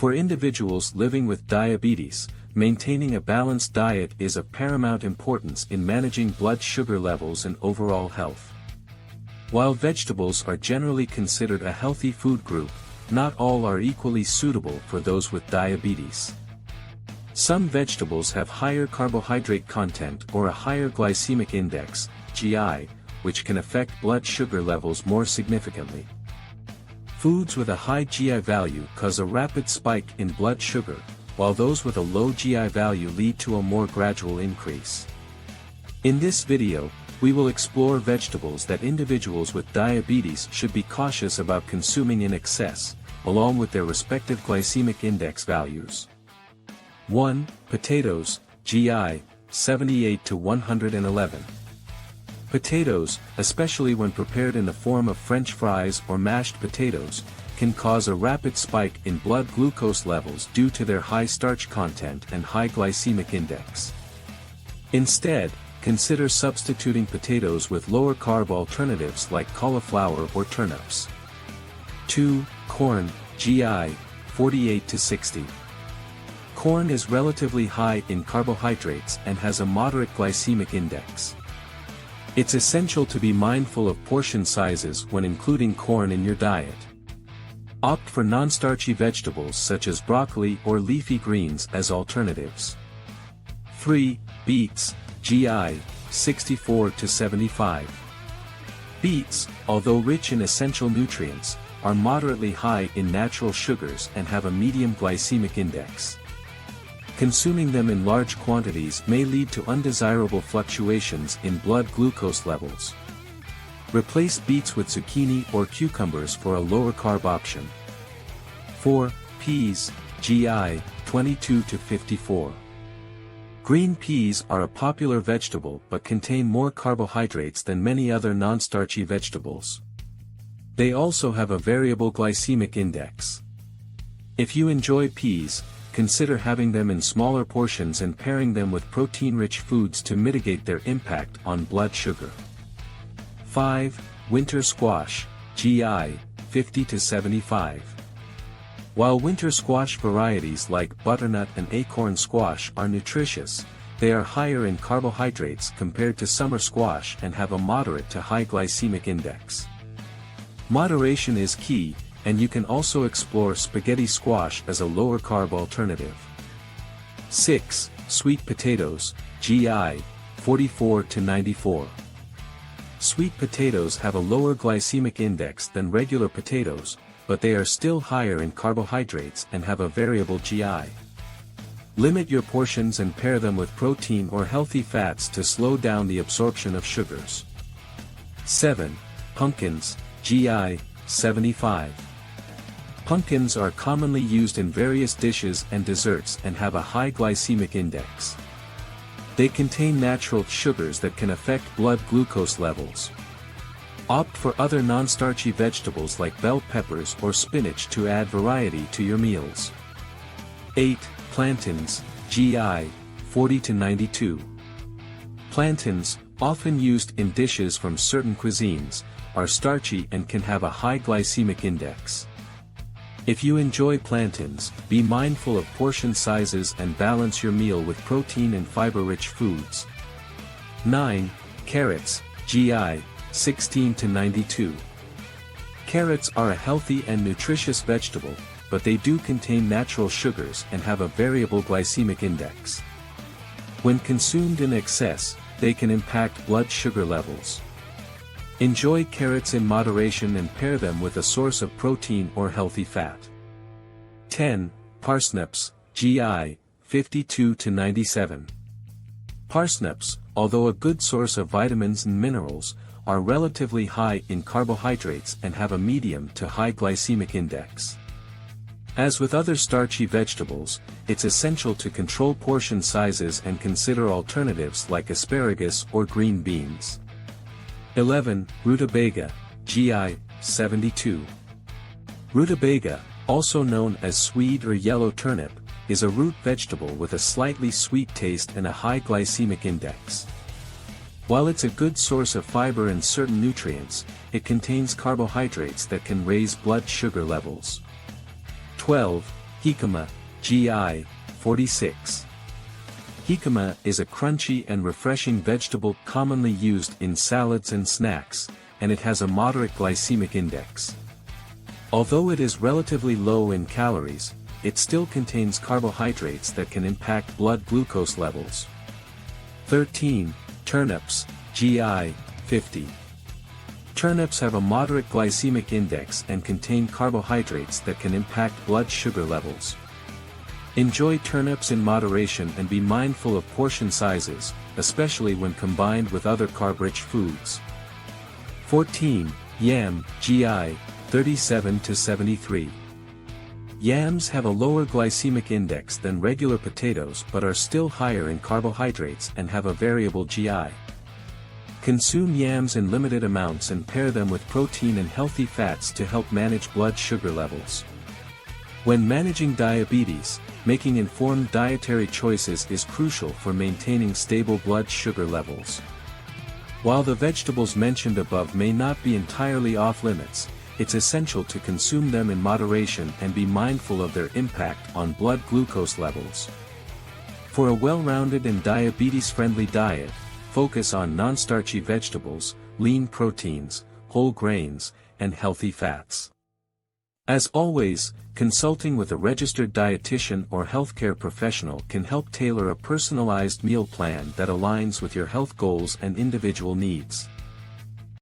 For individuals living with diabetes, maintaining a balanced diet is of paramount importance in managing blood sugar levels and overall health. While vegetables are generally considered a healthy food group, not all are equally suitable for those with diabetes. Some vegetables have higher carbohydrate content or a higher glycemic index, GI, which can affect blood sugar levels more significantly. Foods with a high GI value cause a rapid spike in blood sugar, while those with a low GI value lead to a more gradual increase. In this video, we will explore vegetables that individuals with diabetes should be cautious about consuming in excess, along with their respective glycemic index values. 1. Potatoes, GI, 78 to 111. Potatoes, especially when prepared in the form of French fries or mashed potatoes, can cause a rapid spike in blood glucose levels due to their high starch content and high glycemic index. Instead, consider substituting potatoes with lower carb alternatives like cauliflower or turnips. 2. Corn, GI, 48 to 60. Corn is relatively high in carbohydrates and has a moderate glycemic index. It's essential to be mindful of portion sizes when including corn in your diet. Opt for non-starchy vegetables such as broccoli or leafy greens as alternatives. 3. Beets, GI, 64 to 75. Beets, although rich in essential nutrients, are moderately high in natural sugars and have a medium glycemic index. Consuming them in large quantities may lead to undesirable fluctuations in blood glucose levels. Replace beets with zucchini or cucumbers for a lower carb option. 4. Peas, GI, 22 to 54. Green peas are a popular vegetable but contain more carbohydrates than many other non-starchy vegetables. They also have a variable glycemic index. If you enjoy peas, consider having them in smaller portions and pairing them with protein-rich foods to mitigate their impact on blood sugar. 5. Winter squash, GI, 50 to 75. While winter squash varieties like butternut and acorn squash are nutritious, they are higher in carbohydrates compared to summer squash and have a moderate to high glycemic index. Moderation is key, and you can also explore spaghetti squash as a lower carb alternative. 6. Sweet potatoes, GI, 44 to 94. Sweet potatoes have a lower glycemic index than regular potatoes, but they are still higher in carbohydrates and have a variable GI. Limit your portions and pair them with protein or healthy fats to slow down the absorption of sugars. 7. Pumpkins, GI, 75. Pumpkins are commonly used in various dishes and desserts and have a high glycemic index. They contain natural sugars that can affect blood glucose levels. Opt for other non-starchy vegetables like bell peppers or spinach to add variety to your meals. 8. Plantains, GI, 40 to 92. Plantains, often used in dishes from certain cuisines, are starchy and can have a high glycemic index. If you enjoy plantains, be mindful of portion sizes and balance your meal with protein and fiber-rich foods. 9. Carrots, GI, 16 to 92. Carrots are a healthy and nutritious vegetable, but they do contain natural sugars and have a variable glycemic index. When consumed in excess, they can impact blood sugar levels. Enjoy carrots in moderation and pair them with a source of protein or healthy fat. 10. Parsnips, GI, 52 to 97. Parsnips, although a good source of vitamins and minerals, are relatively high in carbohydrates and have a medium to high glycemic index. As with other starchy vegetables, it's essential to control portion sizes and consider alternatives like asparagus or green beans. 11. Rutabaga, GI, 72. Rutabaga, also known as swede or yellow turnip, is a root vegetable with a slightly sweet taste and a high glycemic index. While it's a good source of fiber and certain nutrients, it contains carbohydrates that can raise blood sugar levels. 12. Jicama, GI, 46. Jicama is a crunchy and refreshing vegetable commonly used in salads and snacks, and it has a moderate glycemic index. Although it is relatively low in calories, it still contains carbohydrates that can impact blood glucose levels. 13. Turnips, GI, 50. Turnips have a moderate glycemic index and contain carbohydrates that can impact blood sugar levels. Enjoy turnips in moderation and be mindful of portion sizes, especially when combined with other carb-rich foods. 14. Yam, GI, 37 to 73. Yams have a lower glycemic index than regular potatoes but are still higher in carbohydrates and have a variable GI. Consume yams in limited amounts and pair them with protein and healthy fats to help manage blood sugar levels. When managing diabetes, making informed dietary choices is crucial for maintaining stable blood sugar levels. While the vegetables mentioned above may not be entirely off-limits, it's essential to consume them in moderation and be mindful of their impact on blood glucose levels. For a well-rounded and diabetes-friendly diet, focus on non-starchy vegetables, lean proteins, whole grains, and healthy fats. As always, consulting with a registered dietitian or healthcare professional can help tailor a personalized meal plan that aligns with your health goals and individual needs.